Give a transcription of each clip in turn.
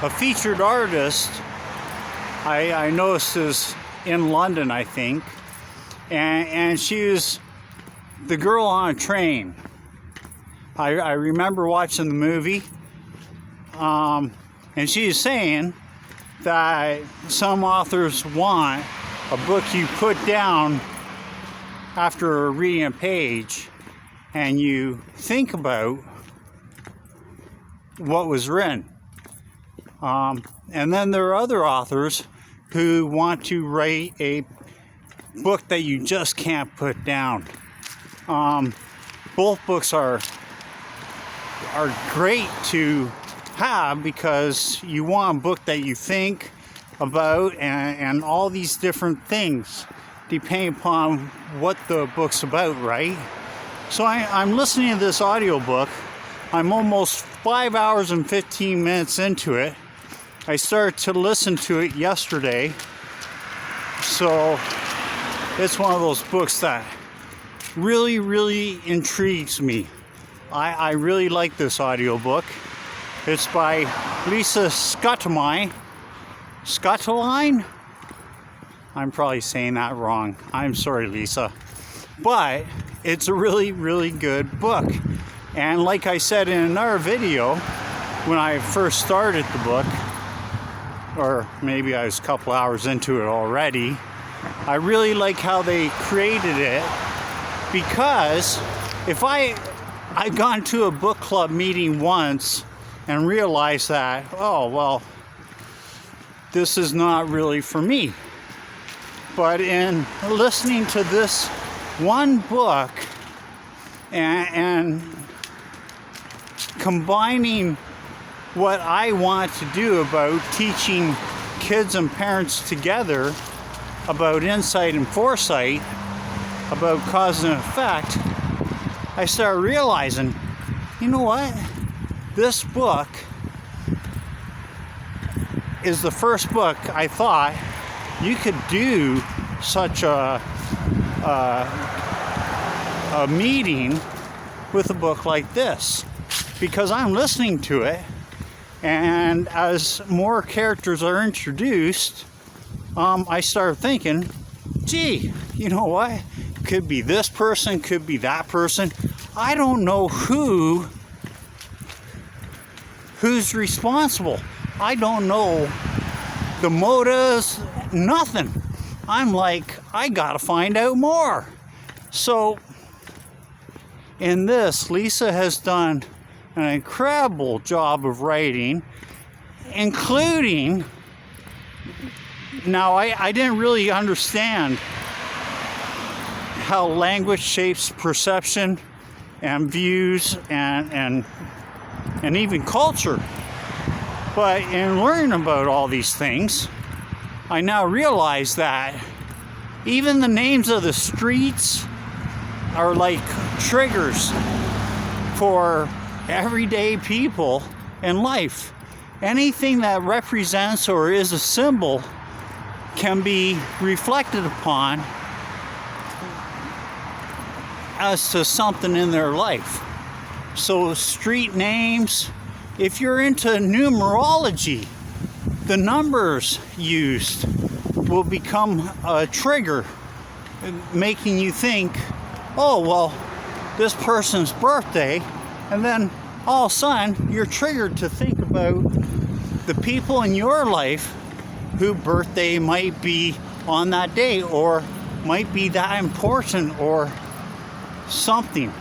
a featured artist I noticed is in London, I think, and she was the girl on a train. I remember watching the movie, and she is saying that some authors want a book you put down after reading a page and you think about what was written. And then there are other authors who want to write a book that you just can't put down. Both books are great to have because you want a book that you think about and all these different things depending upon what the book's about, right? So I'm listening to this audiobook. I'm almost 5 hours and 15 minutes into it. I started to listen to it yesterday. So it's one of those books that really, really intrigues me. I really like this audiobook. It's by Lisa Scottoline. I'm probably saying that wrong. I'm sorry, Lisa. But it's a really, really good book. And like I said in another video, when I first started the book, or maybe I was a couple hours into it already, I really like how they created it, because if I've gone to a book club meeting once and realized that, oh, well, this is not really for me. But in listening to this one book and combining what I want to do about teaching kids and parents together about insight and foresight, about cause and effect, I started realizing, you know what? This book is the first book I thought you could do such a meeting with a book like this, because I'm listening to it, and as more characters are introduced, I started thinking, gee, you know what? Could be this person, could be that person. I don't know who's responsible. I don't know the motives, nothing. I'm like, I gotta find out more. So in this, Lisa has done an incredible job of writing, including, now I didn't really understand how language shapes perception and views and even culture. But in learning about all these things, I now realize that even the names of the streets are like triggers for everyday people in life. Anything that represents or is a symbol can be reflected upon as to something in their life. So street names, if you're into numerology, the numbers used will become a trigger, making you think, oh, well, this person's birthday, and then all of a sudden you're triggered to think about the people in your life whose birthday might be on that day, or might be that important, or something.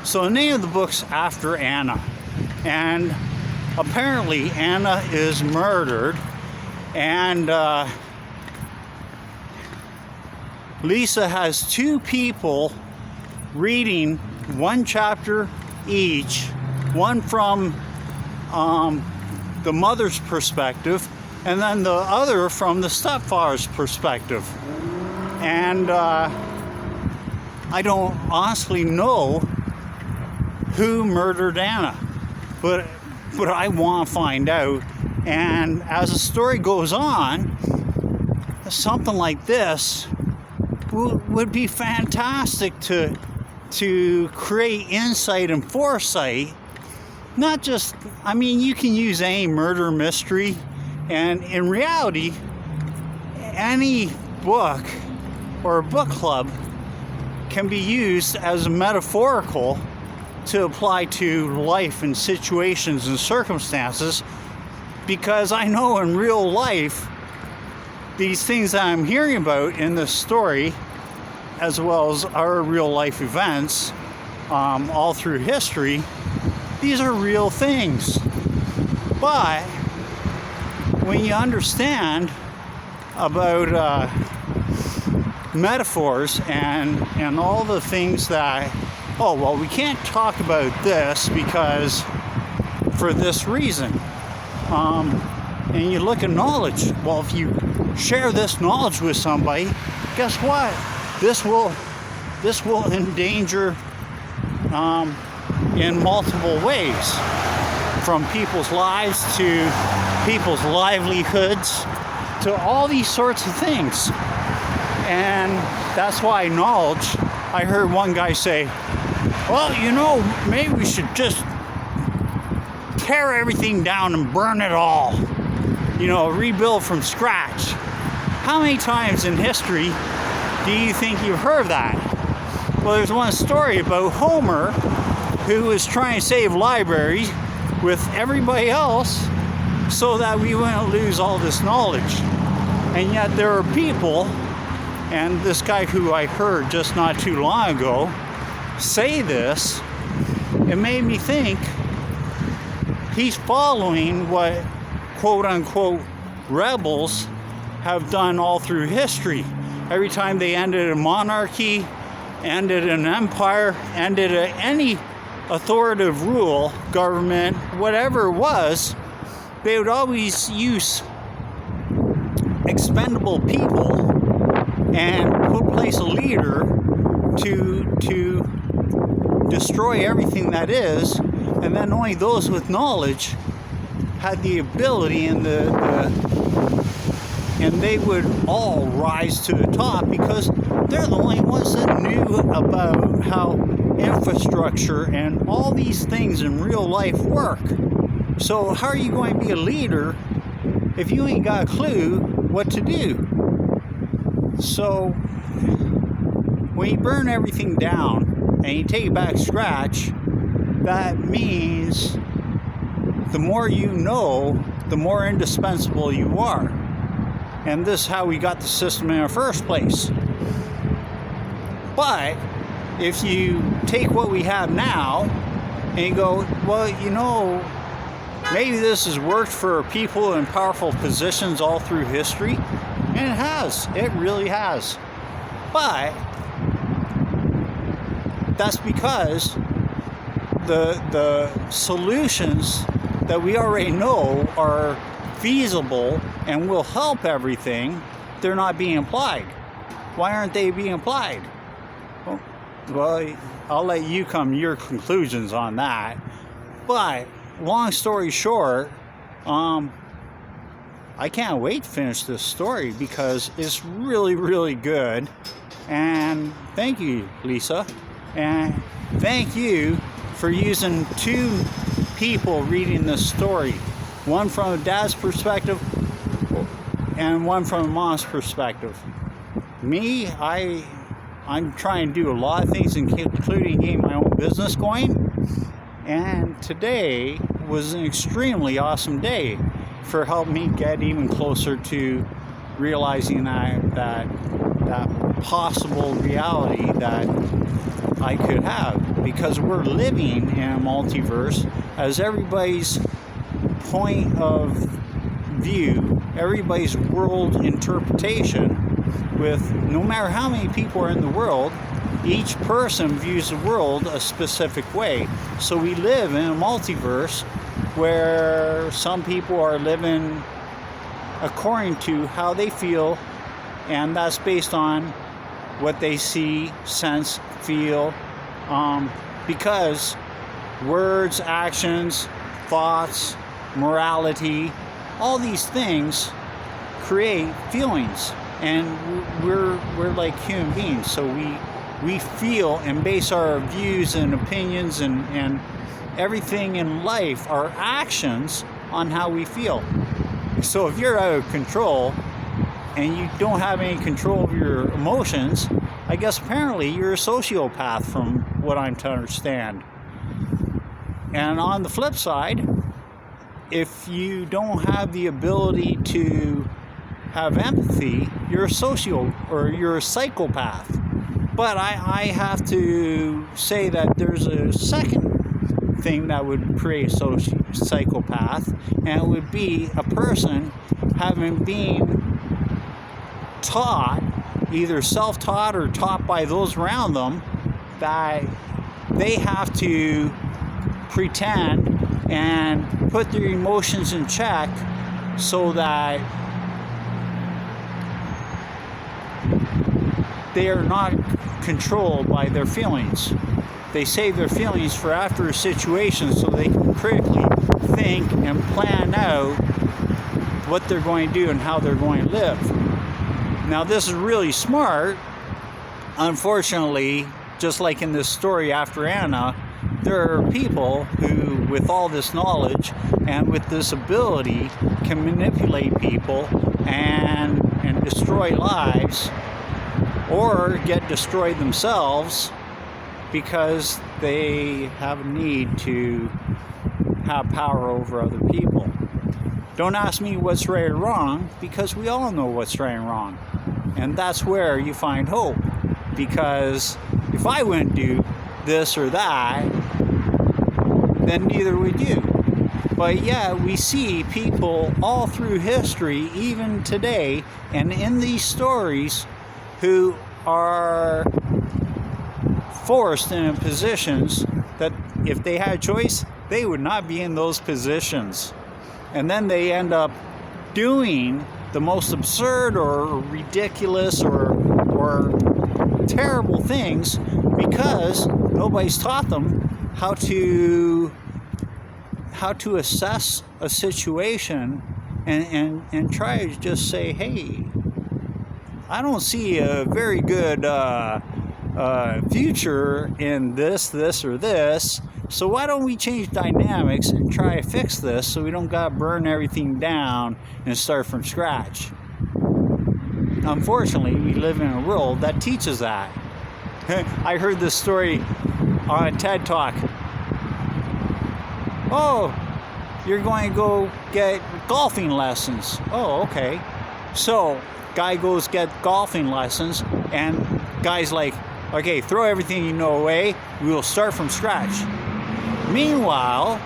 So the name of the book's after Anna, and apparently Anna is murdered, and Lisa has two people reading one chapter each, one from the mother's perspective, and then the other from the stepfather's perspective. And I don't honestly know who murdered Anna, but I want to find out. And as the story goes on, something like this would be fantastic to create insight and foresight not just, I mean, you can use any murder mystery, and in reality, any book or book club can be used as a metaphorical to apply to life and situations and circumstances, because I know in real life, these things that I'm hearing about in this story, as well as our real life events, all through history, these are real things. But when you understand about metaphors and all the things that, oh, well, we can't talk about this because for this reason. And you look at knowledge. Well, if you share this knowledge with somebody, guess what? This will endanger in multiple ways, from people's lives to people's livelihoods to all these sorts of things. And that's why knowledge, I heard one guy say, well, you know, maybe we should just tear everything down and burn it all. You know, rebuild from scratch. How many times in history do you think you've heard that? Well, there's one story about Homer, who was trying to save libraries with everybody else so that we wouldn't lose all this knowledge. And yet there are people, and this guy who I heard just not too long ago say this, it made me think he's following what quote-unquote rebels have done all through history. Every time they ended a monarchy, ended an empire, ended any authoritative rule, government, whatever it was, they would always use expendable people and place a leader to destroy everything that is, and then only those with knowledge had the ability and and they would all rise to the top because they're the only ones that knew about how infrastructure and all these things in real life work. So how are you going to be a leader if you ain't got a clue what to do? So when you burn everything down and you take it back to scratch, that means the more you know, the more indispensable you are. And this is how we got the system in the first place. But if you take what we have now and you go, well, you know, maybe this has worked for people in powerful positions all through history, and it has. It really has. But that's because the solutions that we already know are feasible and will help everything, they're not being applied. Why aren't they being applied? Well, I'll let you come to your conclusions on that. But long story short, I can't wait to finish this story because it's really, really good. And thank you, Lisa. And thank you for using two people reading this story. One from a dad's perspective and one from a mom's perspective. Me, I'm trying to do a lot of things, including getting my own business going. And today was an extremely awesome day for helping me get even closer to realizing that possible reality that I could have. Because we're living in a multiverse, as everybody's point of view, everybody's world interpretation, with no matter how many people are in the world, each person views the world a specific way. So we live in a multiverse where some people are living according to how they feel, and that's based on what they see, sense, feel, because words, actions, thoughts, morality, all these things create feelings, and we're like human beings, so we feel and base our views and opinions and everything in life are actions on how we feel. So if you're out of control and you don't have any control of your emotions, I guess apparently you're a sociopath from what I'm to understand. And on the flip side, if you don't have the ability to have empathy, you're a psychopath. But I have to say that there's a second thing that would create a psychopath, and it would be a person having been taught, either self-taught or taught by those around them, that they have to pretend and put their emotions in check so that they are not controlled by their feelings. They save their feelings for after a situation so they can critically think and plan out what they're going to do and how they're going to live. Now, this is really smart. Unfortunately, just like in this story after Anna, there are people who, with all this knowledge and with this ability, can manipulate people and destroy lives, or get destroyed themselves because they have a need to have power over other people. Don't ask me what's right or wrong, because we all know what's right and wrong. And that's where you find hope, because if I wouldn't do this or that, then neither would you. But yeah, we see people all through history, even today, and in these stories, who are forced in positions that if they had choice, they would not be in those positions. And then they end up doing the most absurd or ridiculous or terrible things because nobody's taught them how to assess a situation and try to just say, hey, I don't see a very good future in this, or this. So why don't we change dynamics and try to fix this so we don't got to burn everything down and start from scratch? Unfortunately, we live in a world that teaches that. I heard this story on a TED Talk. Oh, you're going to go get golfing lessons. Oh, okay. So, guy goes get golfing lessons, and guy's like, okay, throw everything you know away. We will start from scratch. Meanwhile,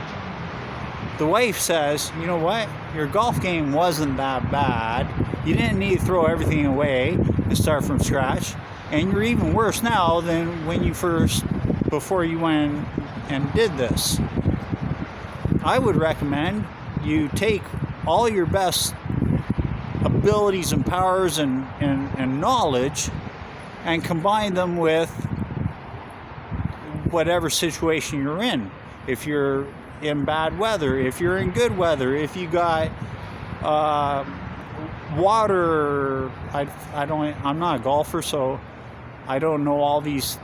the wife says, you know what? Your golf game wasn't that bad. You didn't need to throw everything away and start from scratch. And you're even worse now than when before you went and did this. I would recommend you take all your best abilities and powers and knowledge and combine them with whatever situation you're in. If you're in bad weather, if you're in good weather, if you got water, I'm not a golfer, so I don't know all these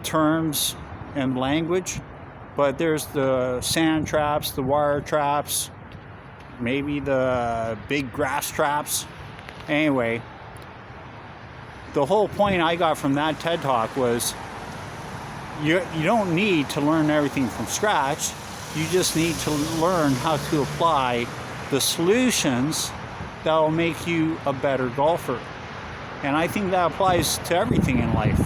terms and language, but there's the sand traps, the wire traps, maybe the big grass traps. Anyway, the whole point I got from that TED Talk was you don't need to learn everything from scratch. You just need to learn how to apply the solutions that will make you a better golfer. And I think that applies to everything in life.